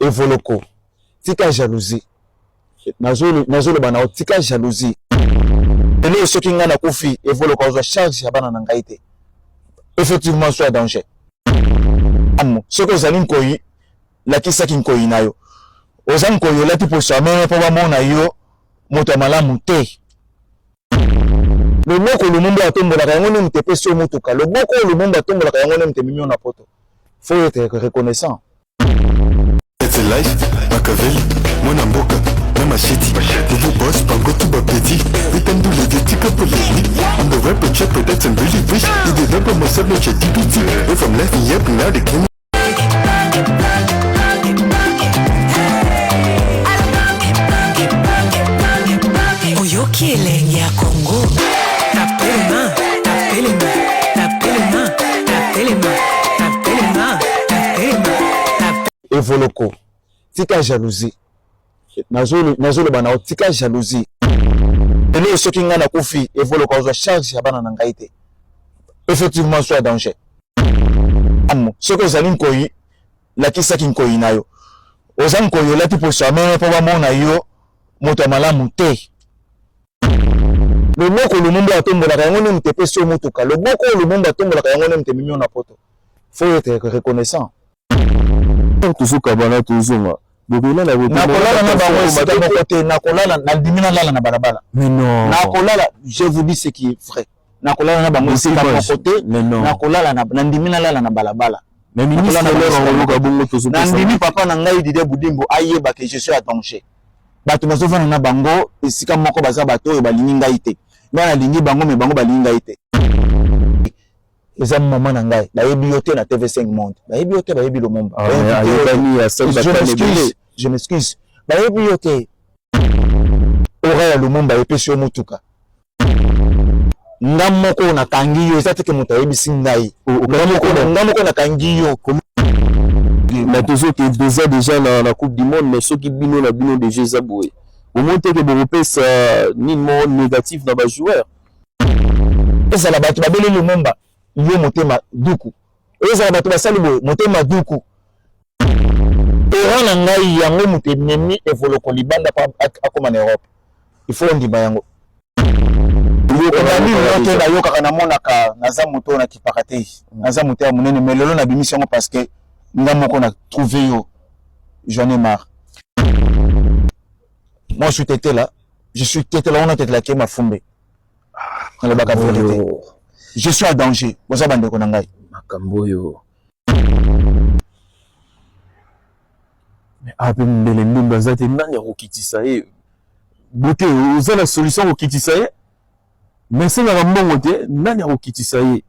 Evoloko tika jalousie nazolo bana tika jalousie ele soki nga na kufi Evoloko ozwa charge ya bana na ngai te effectivement soit danger amu soki ozali nkoyi lakisaki nkoyi na yo oza nkoyi olati poso ya meme mpo bamona yo moto ya malamu te loboko lumumba atombolaka yango nde moto epesi yo motuka loboko lumumba atombolaka yango nde moto emimi yo na poto faut être reconnaissant. C'est life, Machiavelli, mon amboka, na machiti, Bobo boss, pango tout bapeti, Vitam do les tika politi, I'm the rapper chopper that's I'm really rich, you did not put myself no chatty pity, if I'm laughing yep now they can. Oyoki elenge ya Congo, tapelema, tapelema, tapelema, tapelema, tapelema, tapelema. Evoloko tika jalousie nazolo bana tika jalousie ele soki nga na kufi Evoloko ozwa charge ya bana na ngai te effectivement soit danger amu soki ozali nkoyi lakisaki nkoyi na yo oza nkoyi olati poso ya meme mpo bamona yo moto ya malamu te loboko lumumba atombolaka yango nde moto epesi yo motuka loboko lumumba atombolaka yango nde moto emimi yo na poto faut être reconnaissant. Toujours kabana toujours bokolala nakolala na bango esika moko te nakolala nandimi nalala na balabala mais non nakolala je vous dis ce qui est vrai nakolala na bango esika moko te nakolala nandimi nalala na balabala mais ministre lelo bongo toujours nandimi papa na ngai Didier Budimbo ayeba que je suis à danger bato bazofana na bango esika moko baza bato oyo balingi ngai te nga nalingi bango me bango balingi ngai te eza mama na ngai bayebi yo te na TV5 Monde bayebi yo te bayebi Lumumba je m'excuse bayebi yo te ora ya Lumumba epesi yo motuka nga moko nakangi yo eza teke moto ayebisi ngai nga moko nakangi yo na toujours que déjà la coupe du monde mais soki bino na bino déjà zaboué au moins que bopesa ni mot négatif dans ba joueur ezala bato babeli Lumumba yo motema duku ezala bato basali boye motema duku erana ngai yango moto ememi Evoloko libanda pa akoma na Europe il faut ndima yango yoke nayokaka namonaka naza moto na kipaka te naza moto ya monene mais lelo nabimisi yango parce que nga moko na trouvé yo j'en ai marre moi je suis tete là on a tete la kema fumbe on le baka vérité je suis à danger boza bande ko nangai makambo yo mais ape mbele ndumba zate nani ya kokitisa ye bote oza la solution kokitisa ye mais c'est la mbongo te nani ya kokitisa ye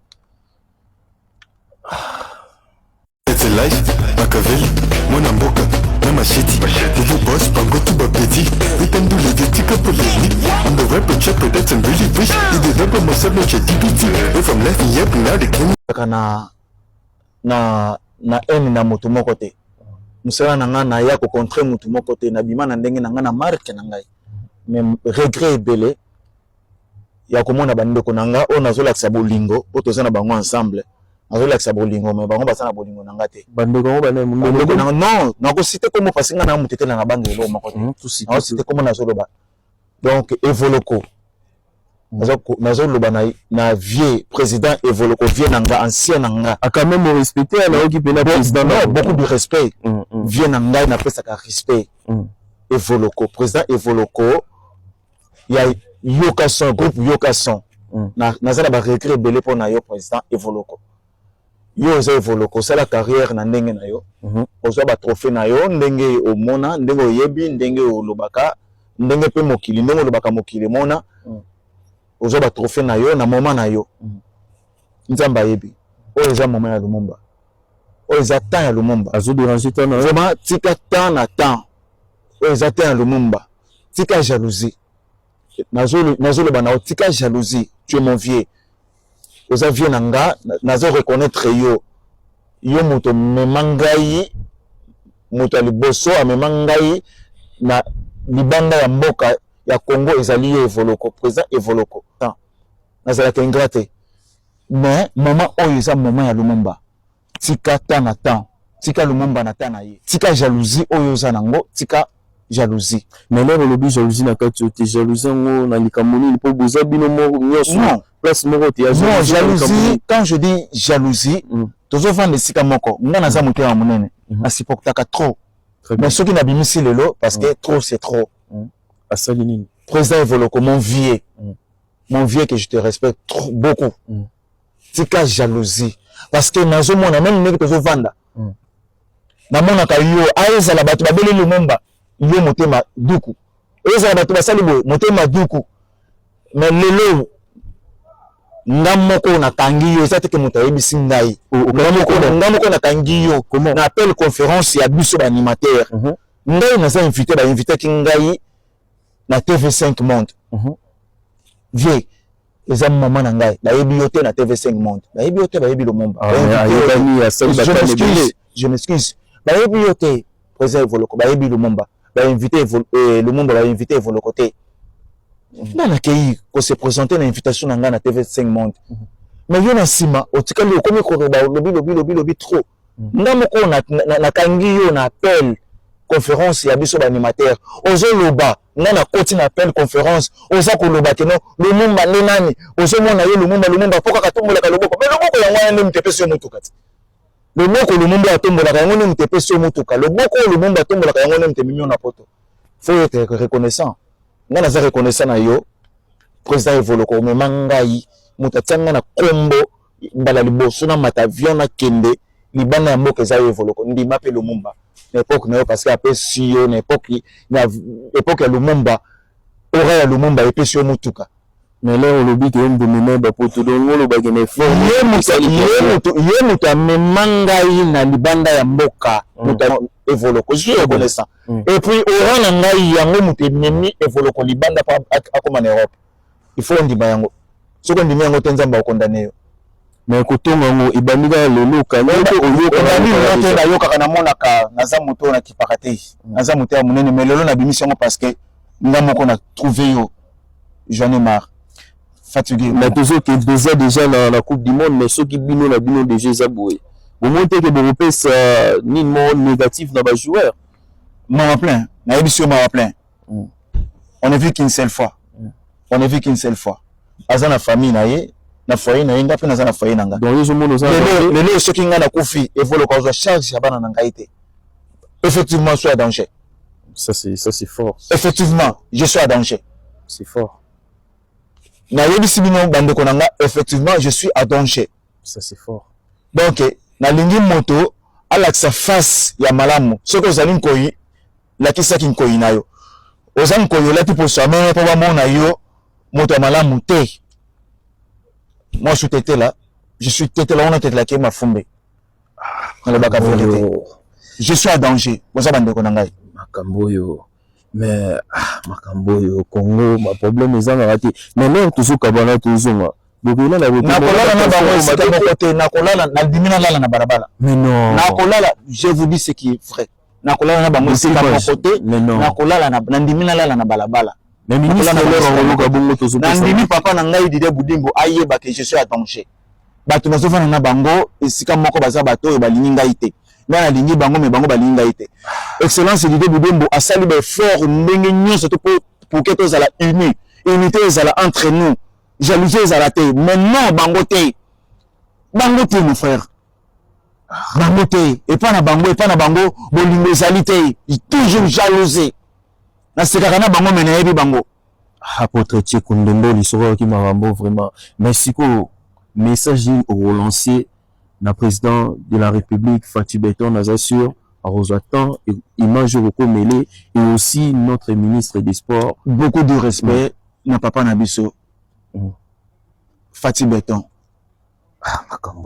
C'est life, Machiavelli, mon amboka, na machiti, Bobo boss, pango tout bapeti, Vitam do les tika politi, I'm the rapper chopper that's I'm really rich, you did not put myself no chatty pity, if I'm laughing yep now they can. na ene na moto moko te musala na nga na ya ko contre moto moko te na bima na ndenge na nga na marque na ngai mais regret ebele ya komona bandeko na nga o nazolakisa bolingo o tozana bango ensemble nazolakisa bolingo mais bango basana bolingo na nga te bandeko bana bandeko na non nakosite komo pasi nga na mutetela na bango elo moko te nakosite komo nazoloba donc Evoloko nazoloba na vieux président Evoloko vieux nanga ancien nanga a quand même respecté alors qui peut la président beaucoup de respect vieux nanga na pesa ka respect Evoloko président Evoloko ya Yokason groupe Yokason nazala ba regret belé pour na yo président Evoloko yo za Evoloko ça la carrière na ndenge na yo ozo ba trophée na yo ndenge omona ndenge oyebi ndenge olobaka ndenge pe mokili ndenge olobaka mokili mona ozo ba trophée na yo na moment na yo nzamba yebi o eza moment ya Lumumba o eza temps ya Lumumba azo déranger temps vraiment tika temps na temps o eza temps ya Lumumba tika jalousie nazolo bana tika jalousie tu es mon vieux oza vieux nanga nazo reconnaître yo moto memangai moto aliboso amemangai na libanda ya mboka ya Congo ezali Evoloko président Evoloko nazala ke ingrate mais moment oyo eza moment ya Lumumba tika temps na temps tika Lumumba na tana ye tika jalousie oyo za nango tika jalousie mais là on oublie jalousie na kati te jalousie ngo na likamoni po boza bino mo nyoso place moko te non jalousie quand je dis jalousie tozo vendre sika moko nga na za moto ya monene asipokutaka trop mais ceux qui n'abimisi lelo parce que trop c'est trop asali nini président Evoloko mon vieux que je te respecte trop beaucoup tika jalousie parce que nazo mona même ndenge tozo vanda na mona ka yo aeza la batu babeli Lumumba yo motema duku aeza la batu basali boy motema duku mais lelo ngamoko na tangi yo ça te que moto yebisi ngai ngamoko na tangi yo na appel conférence ya biso ba animateur ngai na za invité ba invité ki ngai na TV5 Monde vieux eza maman na ngai ba yebi yote na TV5 Monde ba yebi yote ba yebi Lumumba je m'excuse ba yebi yote président Evoloko ba yebi Lumumba ba invité Lumumba ba invité Evoloko te nana kei ko se présenter na invitation na ngai na TV5 Monde mais yo na sima otikali okomi ko ba lobi trop ngamoko na kangi yo na appel conférence ya biso ba animateur ozo loba na koti na appel conférence oza ko loba ke no Lumumba nani ozo mona yo Lumumba poka katombola ka loboko mais loboko ya ngwana ndi mtepesi mutu kati loboko Lumumba atombola ka ngwana mtepesi mutu ka loboko Lumumba atombola ka ngwana mteminyo na poto faut être reconnaissant ngana za reconnaissant na yo président Evoloko me mangai mutatanga na kombo mbala liboso na matavion na kende libana ya mboka za Evoloko ndi mape Lumumba l'époque na parce que après si on époque ya Lumumba ora ya Lumumba epesi yo mutuka mais là on lobi que on domine ba poto donc on loba que ne faut ye mutu amemangai na libanda ya mboka mutu Evoloko je suis reconnaissant et puis ora na ngai yango mutu memi Evoloko libanda pa akoma na Europe il faut ndima yango soko ndima yango tenzamba okondane yo mais kotonga ngo ibandika lelo kana oyoka na yoka kana monaka naza moto na kipakate naza moto ya munene mais lelo na bimission parce que ngamoko na trouver yo j'en ai marre fatigué mais toujours que déjà la coupe du monde mais ceux qui bino la bino déjà zaboué au moins que bon pèse ni mot négatif dans ba joueur m'a plein na émission m'a plein on a vu qu'une seule fois azana famille na ye na foyer na yenga pe na zana foyer nanga donc yo mono za lelo soki nga na kufi Evoloko azwa charge ya bana na ngai te effectivement je suis à danger ça c'est fort effectivement je suis à danger c'est fort na yebisi bino bandeko nanga effectivement je suis à danger ça c'est fort donc na lingi moto alakisa face ya malamu soki ozali nkoyi lakisaki nkoyi na yo oza nkoyi olati poso amene po bamona yo moto ya malamu te. Moi, je suis tété là, on a tété là qui m'a fumé. Je suis à danger. Vous savez, Makamboyo. Mais, Makamboyo, Congo, ma problème est en raté. Mais même, toujours Kabana, toujours. Mais non. Je vous dis ce qui est vrai. Nakolala na bango c'est pas mon côté. Nakolala na ndimina la na balabala. Mais ministre Nandimi papa na ngai Didier Budimbo ayeba que je suis à danger. Bato nazofana na bango esika moko baza bato e balingi ngai te. Na lingi bango me bango balingi ngai te. Excellence Didier Budimbo asali ba fort ndenge nyonso to pour que tous à la unité ezala entre nous. Jalousie ezala te. Mais non bango te. Bango te mon frère. Bango te et pas na bango bolingo ezali te. Toujours jalousie. Na sekaka na bango mena yebi bango apôtre Tchekundembo l'histoire qui m'a vraiment merci ko message au relancer na président de la République Fatou Beton Nazasur à Rosatant et image recomélé et aussi notre ministre des Sports beaucoup de respect na papa na biso Fatou Beton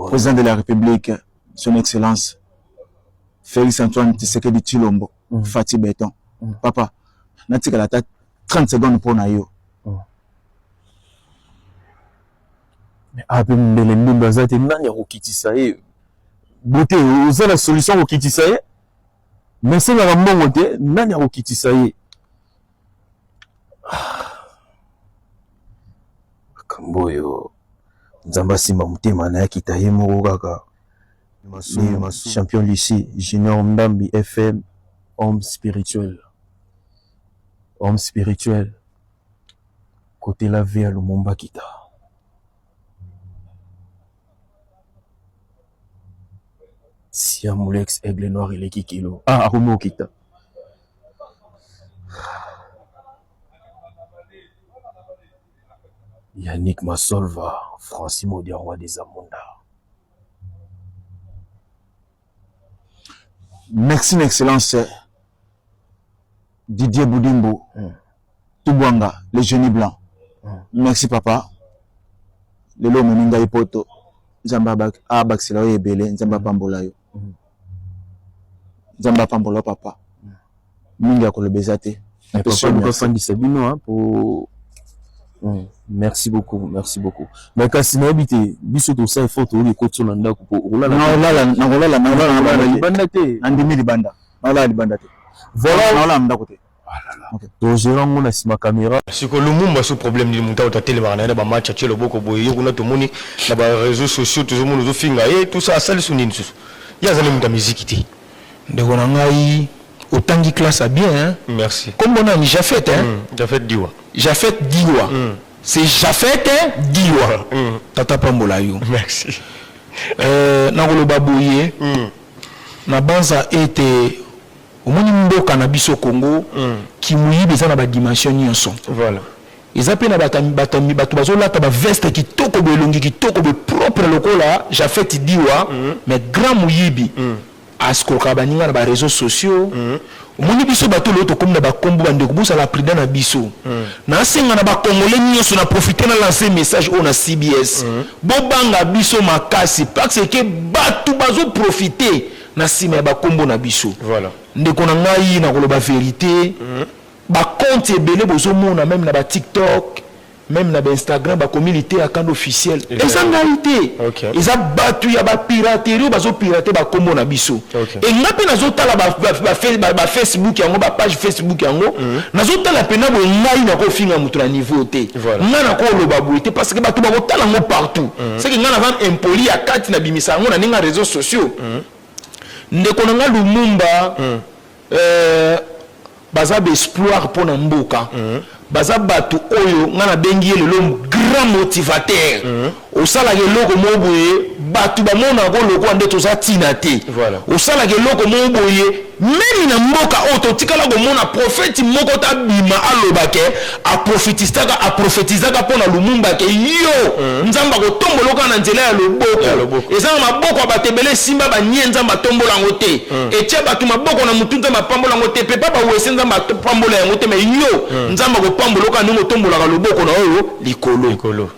président de la République son excellence Félix Antoine Tshisekedi Tshilombo Fatou Beton papa natika la 30 secondes pour na yo mais après mbele ndimba zate nani akokitisa ye bote oza la solution kokitisa ye mais c'est la mbongo te nani akokitisa ye Kamboyo nzamba simba mutema na yakita ye moko kaka Champion lycée, Junior Ndambi FM, homme spirituel. Homme spirituel. Côté la vie à Lumumba Kita. Siamoulex, Aigle Noir et les Kikilo. Ah, Arumo Kita. Yannick Massolva, Francimo des Rois des Amonda. Merci, Excellence. Didier Boudimbo. Tubwanga, les génies blancs. Merci, papa. Le lo moninga ipoto. Nzamba baksila yo ebele, nzamba pambola yo. Nzamba pambola papa. Minga kolobeza te. Papa nous fan Sabino pour merci beaucoup, merci beaucoup. Mais quand c'est n'habité, biso tout ça il faut trouver côté sur l'anda pour voilà. Donc gérant mon asima caméra. Si que Lumumba ce problème du montant au télé va na ba match à tchelo boko boye yo na to moni na ba réseaux sociaux tout le monde zo finga et tout ça ça le sunini tout. Ya zali muta musique ti. Ndeko na ngai otangi classe à bien hein. Merci. Comme on a ni Jafet hein. Jafet Diwa. Jafet Diwa. C'est Jafet Diwa. Tata Pambola yo. Merci. Na ko lo baboye. Na banza été au moni mboka na biso Congo qui muyibe za na ba dimension nyonso. Voilà. Ils appellent na batami bato bazola ta ba veste qui toko belongi qui toko be propre lokola Jafet Diwa mais grand muyibi. Asko kabaninga na ba réseaux sociaux. Moni biso bato loto comme na ba kombo bande ko busa la prida na biso. Na senga na ba congolais nyonso na profiter na lancer message on na CBS. Bobanga biso makasi parce que bato bazo profiter na sima ba kombo na biso. Voilà. Ndeko na ngai na koloba vérité. Ba compte ebele bozo mona même na ba TikTok, même na ba Instagram ba communauté à compte officiel. Et ça ngalité. Ils a battu ya ba piraterie bazo pirater ba kombo na biso. Et ngapi nazo tala ba Facebook yango ba page Facebook yango nazo tala pena bo ngai na ko finga mutu na niveau té. Nga na ko loba boité parce que ba to ba tala ngo partout. C'est que nga na van impoli ya kati na bimisa ngo na ninga réseaux sociaux. Ndeko na nga Lumumba baza espoir pour na mboka baza batu oyo nga na bengi le grand motivateur au sala ke loko moboye batu ba mona ko loko nde toza tina te au sala ke loko moboye même na mboka oto tikala ko mona prophète moko ta bima alobake a prophétisaka pona Lumumba ke yo nzamba ko tomboloka na nzela ya loboko eza maboko batebele simba ba nye nzamba tombola ngote etia batu maboko na mutunza mapambola ngote pe papa wese nzamba pambola ngote me yo nzamba ko pamboloka ningo tombola ka loboko na oyo likolo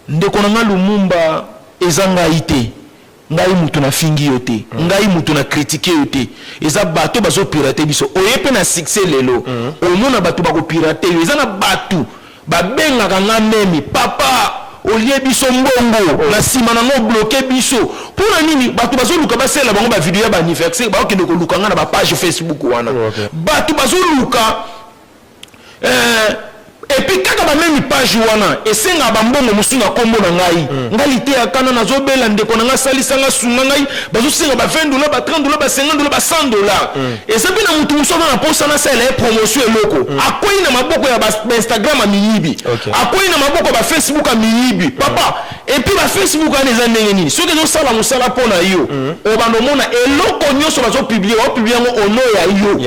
ndeko na nga Lumumba ezanga ite ngai mutu na fingi yote ngai mutu na critiquer yote eza bato bazo pirater biso oyepe na succès lelo omona bato bako pirater ezana bato babenga nga memi papa olie biso mbongo na sima na ngo bloquer biso pona nini bato bazo luka basela bango ba video ya ba anniversaire ba okende ko luka nga na ba page Facebook wana bato bazo luka et puis kaka ba même page wana esenga ba mbongo musunga kombo na ngai ngali te akana nazo bela ndeko na nga salisa nga sunga ngai bazo senga ba $20 ba $30 ba $50 ba $100 et ça bina mutu musona na posa na sala promotion eloko akoyi na maboko ya ba Instagram a miyibi akoyi na maboko ba Facebook a miyibi papa et puis ba Facebook ana eza ndenge nini soki zo sala musala pona yo o bano mona eloko nyoso bazo publier o publier ngo ono ya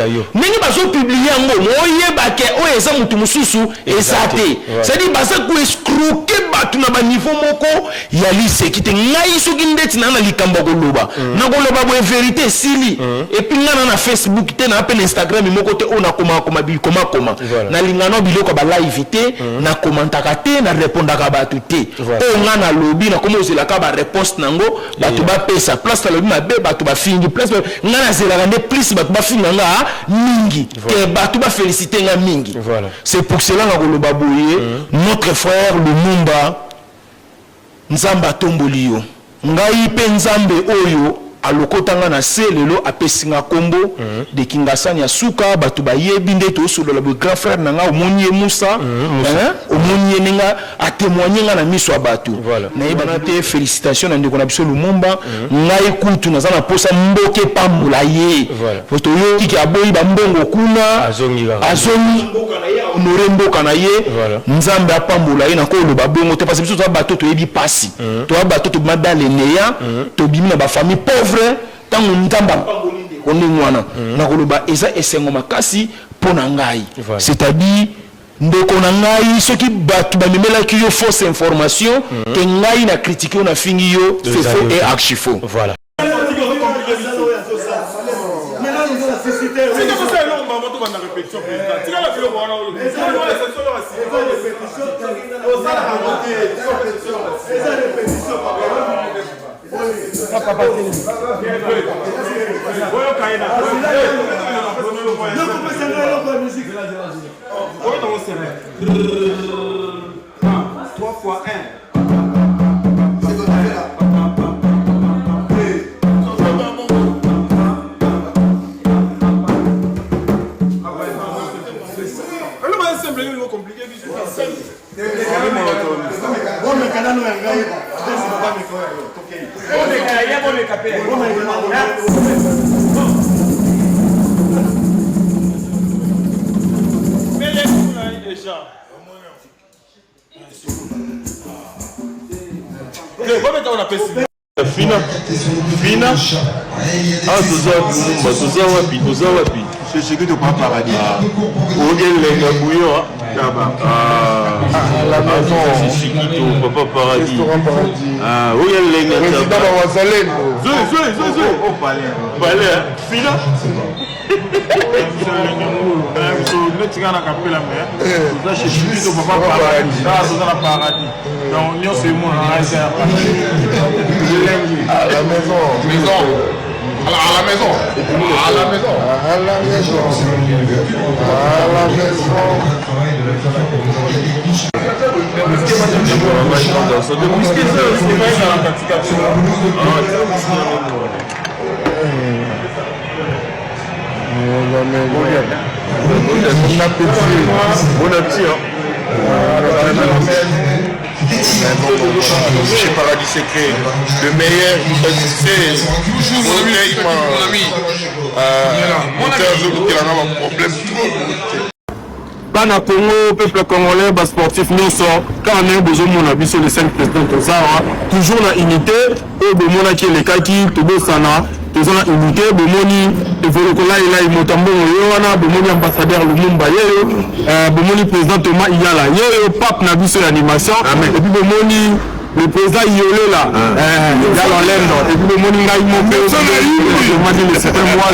yo ndenge bazo publier ngo moyeba ke o eza mutu mususu ezate c'est-à-dire baza ko escroquer batu na ba niveau moko ya lycée kite ngai soki ndeti na likambo koloba na koloba bo vérité sili et puis ngana na Facebook te na appel Instagram moko te ona koma bikoma na lingano biloko ba live te na commentaka te na répondaka batu te o ngana lobi na komo zela ka ba réponse nango batu ba pesa place la lobi mabe batu ba fingi place ngana zela rende plus batu ba finga nga mingi ke batu ba féliciter nga mingi c'est pour cela na notre frère Lumumba nzamba tomboli yo ngai pe nzambe oyo alokotanga na se lelo apesinga kombo de Kingasani ya suka batu ba yebinde to solo le grand frère nanga omonie Moussa omonie nenga a témoigner nga na miso abatu na yebana te félicitations na ndeko na biso Lumumba ngai kutu na zana posa mboke pambula ye foto yo ki aboyi ba mbongo kuna azongi mboka na ye honore mboka na ye nzambe apambula ye na ko lo ba bongo te parce que biso to bato to yebi pasi to bato to madale neya to bimi na ba famille pauvre tango ntamba pamboli ndeko ndengwana na ko lo ba eza esengo makasi pona ngai c'est-à-dire ndeko na ngai soki batu bamemelaki yo fausse information ke ngai na critiquer na fingi yo c'est faux et archi faux voilà. Fina toza wapi c'est ce que tu pas paradis ogelenga bouillon la maison c'est ce qui tu papa paradis ogelenga président wa Wazalendo zo palais Fina netikana kapela mais toza chez ce qui tu papa paradis toza na paradis donc nous c'est mon à la maison à la maison chez Paradis Secret, le meilleur, c'est Bana Congo, peuple congolais, bas sportif, nous sommes, quand on a besoin de mon avis sur les 5 présidents de Zara, toujours la unité, et de mon acquis, les kaki, tout le sana, toujours la unité, de moni, de Volokola, il a eu Motambo, de moni ambassadeur Lumumba, de moni président Thomas Iyala, pape Nabi sur l'animation, et puis de moni. Le président Yolé là, et puis le moni ngai mopé, le certain mois,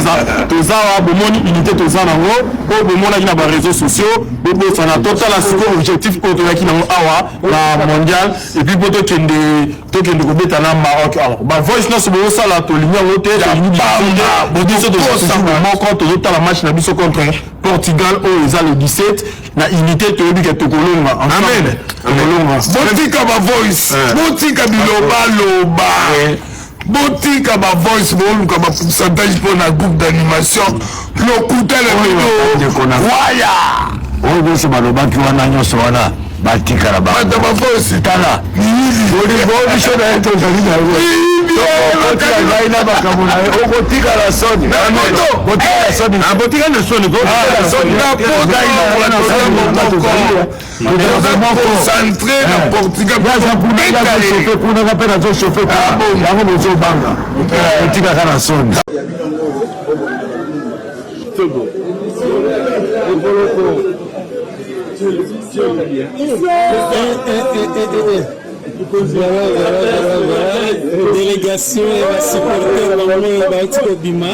toza bomoni unité toza nango, pour bomona na ba réseaux sociaux, bobo ça na total la objectif ko to yaki nango awa la mondial et puis poto kende ko beta na Maroc alors ba voice na sobo ça la to linya wote to ni bodi so to moko to yota la match na biso contre Portugal au eza le 17 na unité to yebi ke to kolonga amen botika ba voice botika biloba loba botika ba voice boluka ba pourcentage pour na groupe d'animation lokuta la vidéo waya oyo se baloba ki wana nyoso wana batika la ba ba voice tala bodi bodi shoda eto dalina Gaina bakamuna okotika la soni botika la soni botika na soni la soni na Gaina concentré na Portugal pour na rappeler na chauffer yango bozo banga botika kana soni délégation et la supporter bango bautiko bima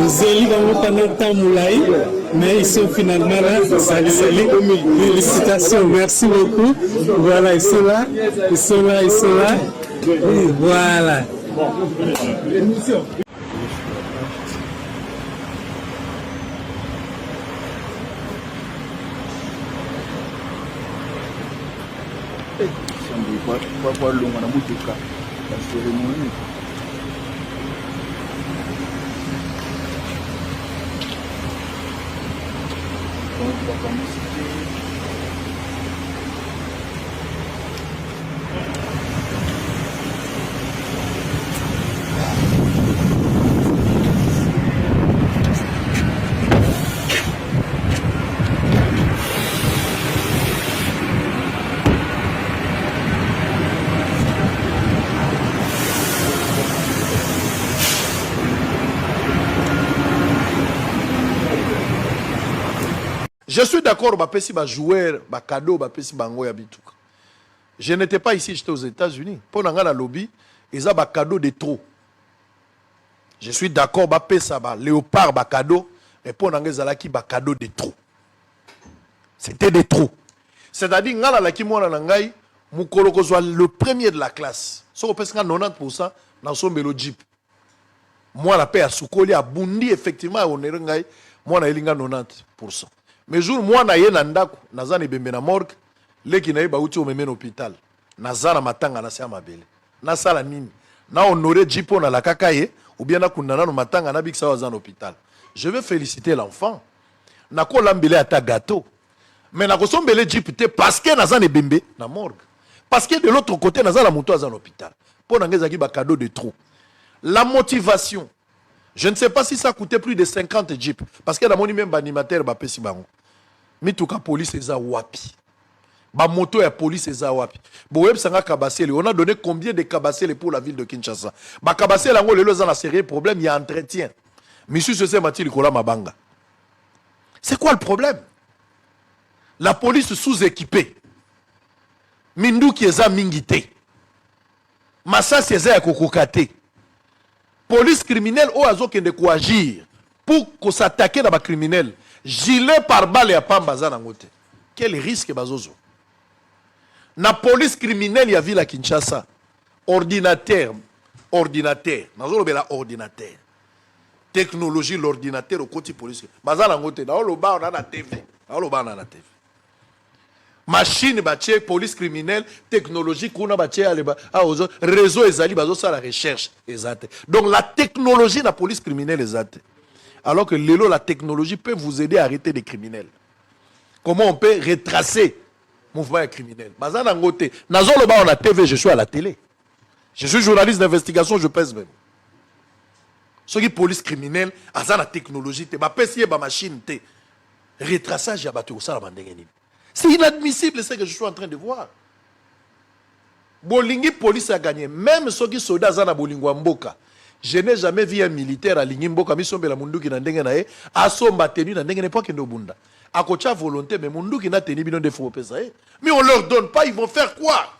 zeli bango pendant temps moulai mais ils sont finalement là salut félicitations merci beaucoup voilà ils sont là et voilà Kwa longa na mutuka la cérémonie Je suis d'accord, bapesi ba joueur, ba cadeau, bapesi bango ya bituka. Je n'étais pas ici, j'étais aux États-Unis. Pour la lobby, ils ont ba cadeau de trop. Je suis d'accord, bapesa ba léopard ba cadeau, mais pour la zalaki ba cadeau de trop. C'était de trop. C'est-à-dire ngala la ki mwana na ngai, mukolo ko soit le premier de la classe. So pesa 90% dans son belo jeep. Moi la paix à Soukoli a bundi effectivement on est ngai, moi na elinga 90%. Mais jour moi na ye na ndako naza ne bembe na morgue leki na ye ba uti o meme na hôpital naza na matanga na sia mabele na sala nini na honorer jipo na la kakaye ou bien na kunana no matanga na bikisa waza na hôpital. Je veux féliciter l'enfant na ko lambele ata gâteau mais na ko sombele jipo te parce que naza ne bembe na morgue parce que de l'autre côté naza la moto aza na hôpital pour ngeza ki ba cadeau de trop. La motivation, je ne sais pas si ça coûtait plus de 50 jeeps parce que dans mon même animateur ba pesi bango mituka police eza wapi ba moto ya police eza wapi bo web sanga kabasele on a donné combien de kabasele pour la ville de Kinshasa ba kabasele ngo lelo za na sérieux problème il y a entretien monsieur José Mathilde Kola Mabanga. C'est quoi le problème? La police sous-équipée mindu qui eza mingité masasi eza ya kokokate police criminelle o azo kende ko agir pour qu'on s'attaquer dans ba criminel gilet par balle ya pamba za nango te. Quel risque bazozo? Na police criminelle ya ville à Kinshasa ordinateur nazo lobela ordinateur technologie l'ordinateur au côté police baza nango te na loba on a na TV na loba na TV machine batie police criminelle technologie kuna batie aleba aozo réseau ezali bazo ça la recherche exacte. Donc la technologie na police criminelle exacte. Alors que l'élo, la technologie peut vous aider à arrêter des criminels. Comment on peut retracer le mouvement criminel? Bazana ngote. Nazolo ba on a TV, je suis à la télé. Je suis journaliste d'investigation, je pèse même. Ce qui police criminelle, azana technologie, te ba pesier ba machine te. Retraçage ya batu ça la bandengeni. C'est inadmissible ce que je suis en train de voir. Bolingi police a gagné, même ceux qui soldats zana bolingwa mboka. Je n'ai jamais vu un militaire aligné mboka misombe la munduki na ndenge na ye asomba tenu na ndenge ne pas kendo bunda akocha volonté mais munduki na tenu bino defo pesa eh mais on leur donne pas, ils vont faire quoi?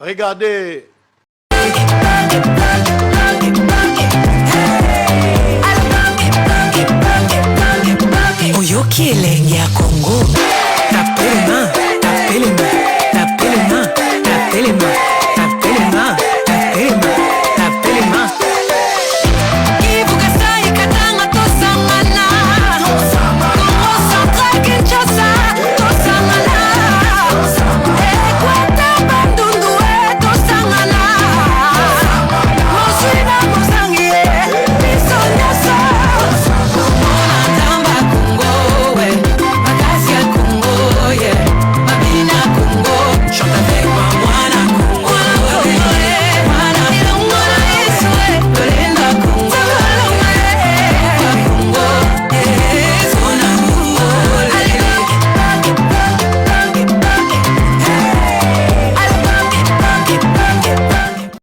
Regardez Oyoki elengi ya Congo.